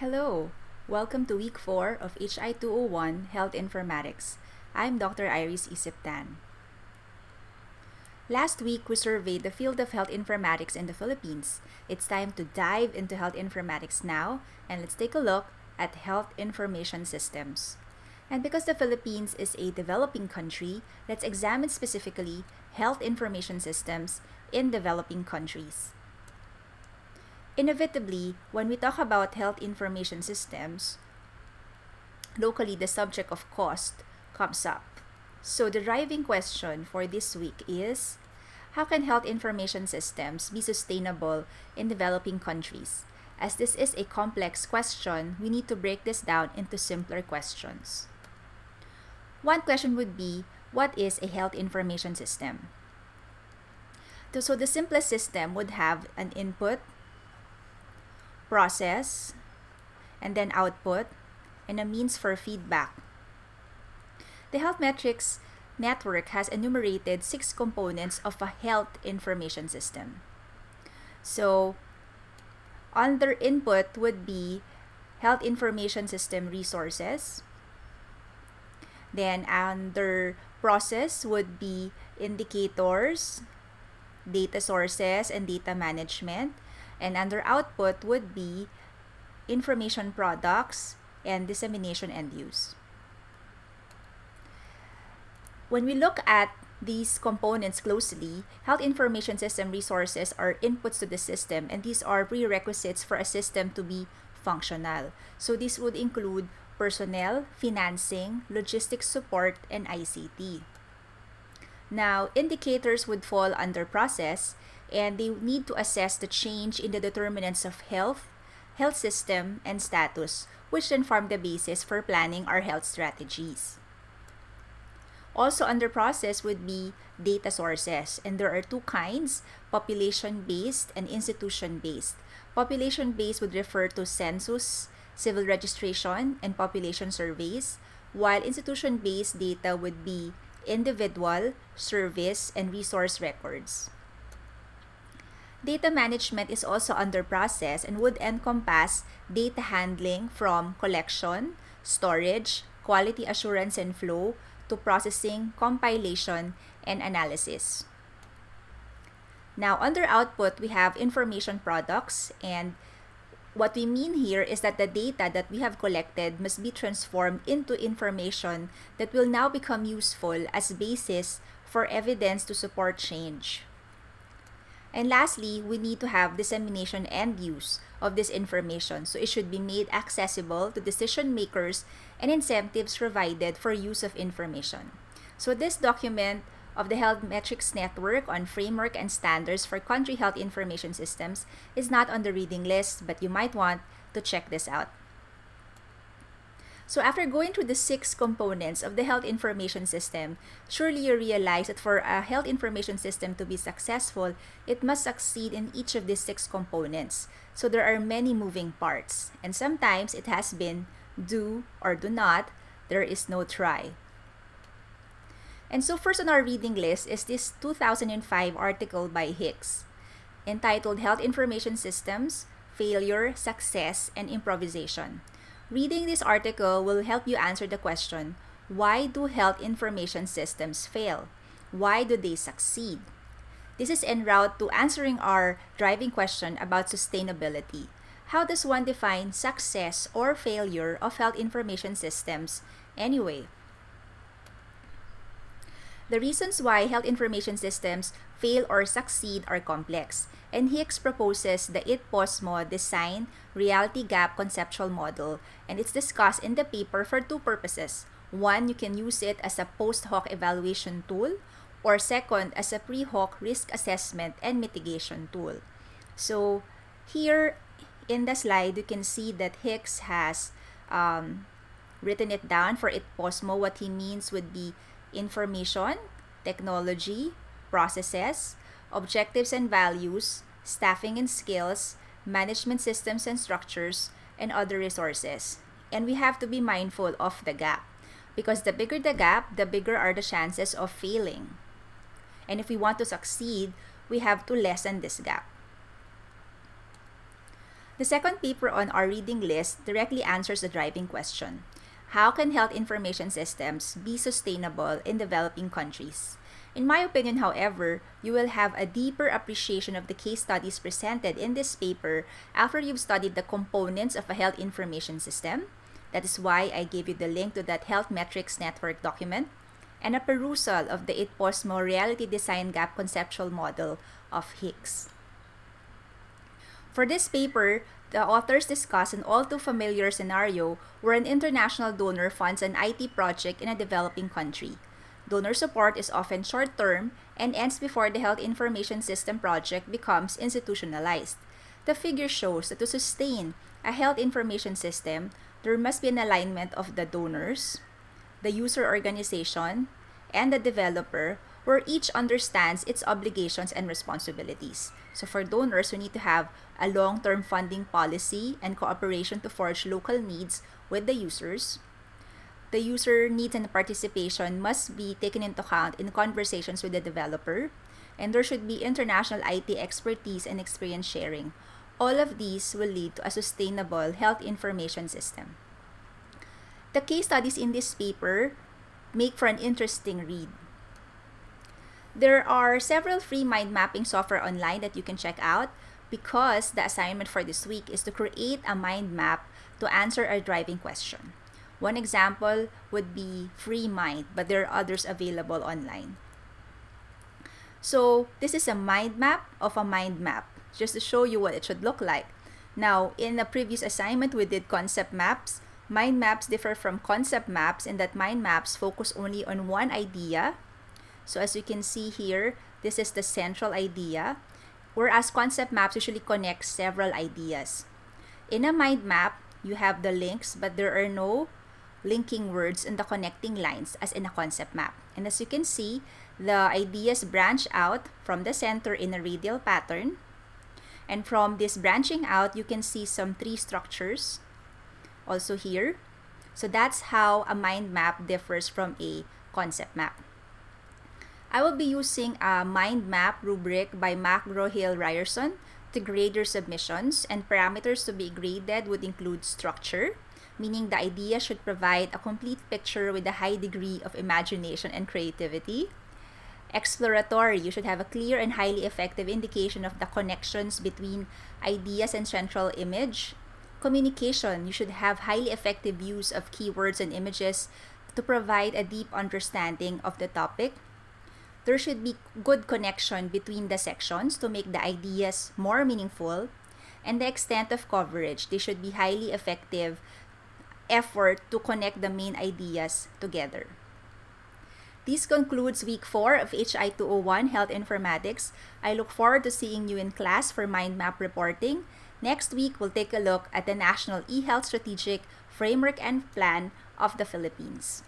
Hello! Welcome to Week 4 of HI 201 Health Informatics. I'm Dr. Iris Isip-Tan. Last week, we surveyed the field of health informatics in the Philippines. It's time to dive into health informatics now, and let's take a look at health information systems. And because the Philippines is a developing country, let's examine specifically health information systems in developing countries. Inevitably, when we talk about health information systems, locally the subject of cost comes up. So the driving question for this week is, how can health information systems be sustainable in developing countries? As this is a complex question, we need to break this down into simpler questions. One question would be, what is a health information system? So the simplest system would have an input, process, and then output, and a means for feedback. The health metrics network has enumerated 6 components of a health information system. So, under input would be health information system resources. Then under process would be indicators, data sources, and data management. And under output would be information products and dissemination and use. When we look at these components closely, health information system resources are inputs to the system, and these are prerequisites for a system to be functional. So this would include personnel, financing, logistics support, and ICT. Now, indicators would fall under process, and they need to assess the change in the determinants of health system, and status, which then form the basis for planning our health strategies. Also under process would be data sources, and there are 2 kinds, population-based and institution-based. Population-based would refer to census, civil registration, and population surveys, while institution-based data would be individual, service, and resource records. Data management is also under process and would encompass data handling from collection, storage, quality assurance and flow, to processing, compilation, and analysis. Now, under output, we have information products, and what we mean here is that the data that we have collected must be transformed into information that will now become useful as basis for evidence to support change. And lastly, we need to have dissemination and use of this information. So it should be made accessible to decision makers and incentives provided for use of information. So this document of the Health Metrics Network on Framework and Standards for Country Health Information Systems is not on the reading list, but you might want to check this out. So after going through the 6 components of the health information system, surely you realize that for a health information system to be successful, it must succeed in each of these 6 components. So there are many moving parts, and sometimes it has been do or do not, there is no try. And so first on our reading list is this 2005 article by Hicks entitled Health Information Systems, Failure, Success, and Improvisation. Reading this article will help you answer the question, why do health information systems fail? Why do they succeed? This is en route to answering our driving question about sustainability. How does one define success or failure of health information systems anyway? The reasons why health information systems fail or succeed are complex, and Hicks proposes the IT-POSMO design reality gap conceptual model, and it's discussed in the paper for 2 purposes. One, you can use it as a post-hoc evaluation tool, or second, as a pre-hoc risk assessment and mitigation tool. So here in the slide, you can see that Hicks has written it down for IT-POSMO. What he means would be information, technology, processes, objectives and values, staffing and skills, management systems and structures, and other resources. And we have to be mindful of the gap, because the bigger the gap, the bigger are the chances of failing. And if we want to succeed, we have to lessen this gap. The second paper on our reading list directly answers the driving question: how can health information systems be sustainable in developing countries? In my opinion, however, you will have a deeper appreciation of the case studies presented in this paper after you've studied the components of a health information system. That is why I gave you the link to that Health Metrics Network document and a perusal of the ITPOSMO Reality Design Gap Conceptual Model of Higgs. For this paper, the authors discuss an all too familiar scenario where an international donor funds an IT project in a developing country. Donor support is often short-term and ends before the health information system project becomes institutionalized. The figure shows that to sustain a health information system, there must be an alignment of the donors, the user organization, and the developer, where each understands its obligations and responsibilities. So for donors, we need to have a long-term funding policy and cooperation to forge local needs with the users. The user needs and participation must be taken into account in conversations with the developer, and there should be international IT expertise and experience sharing. All of these will lead to a sustainable health information system. The case studies in this paper make for an interesting read. There are several free mind mapping software online that you can check out, because the assignment for this week is to create a mind map to answer a driving question. One example would be FreeMind, but there are others available online. So this is a mind map of a mind map, just to show you what it should look like. Now, in the previous assignment, we did concept maps. Mind maps differ from concept maps in that mind maps focus only on one idea. So as you can see here, this is the central idea, whereas concept maps usually connect several ideas. In a mind map, you have the links, but there are no linking words in the connecting lines as in a concept map. And as you can see, the ideas branch out from the center in a radial pattern. And from this branching out, you can see some tree structures also here. So that's how a mind map differs from a concept map. I will be using a mind map rubric by McGraw-Hill-Ryerson to grade your submissions, and parameters to be graded would include structure, meaning the idea should provide a complete picture with a high degree of imagination and creativity. Exploratory, you should have a clear and highly effective indication of the connections between ideas and central image. Communication, you should have highly effective use of keywords and images to provide a deep understanding of the topic. There should be good connection between the sections to make the ideas more meaningful. And the extent of coverage, they should be highly effective effort to connect the main ideas together. This concludes week 4 of HI 201 Health Informatics. I look forward to seeing you in class for mind map reporting. Next week, we'll take a look at the National eHealth Strategic Framework and Plan of the Philippines.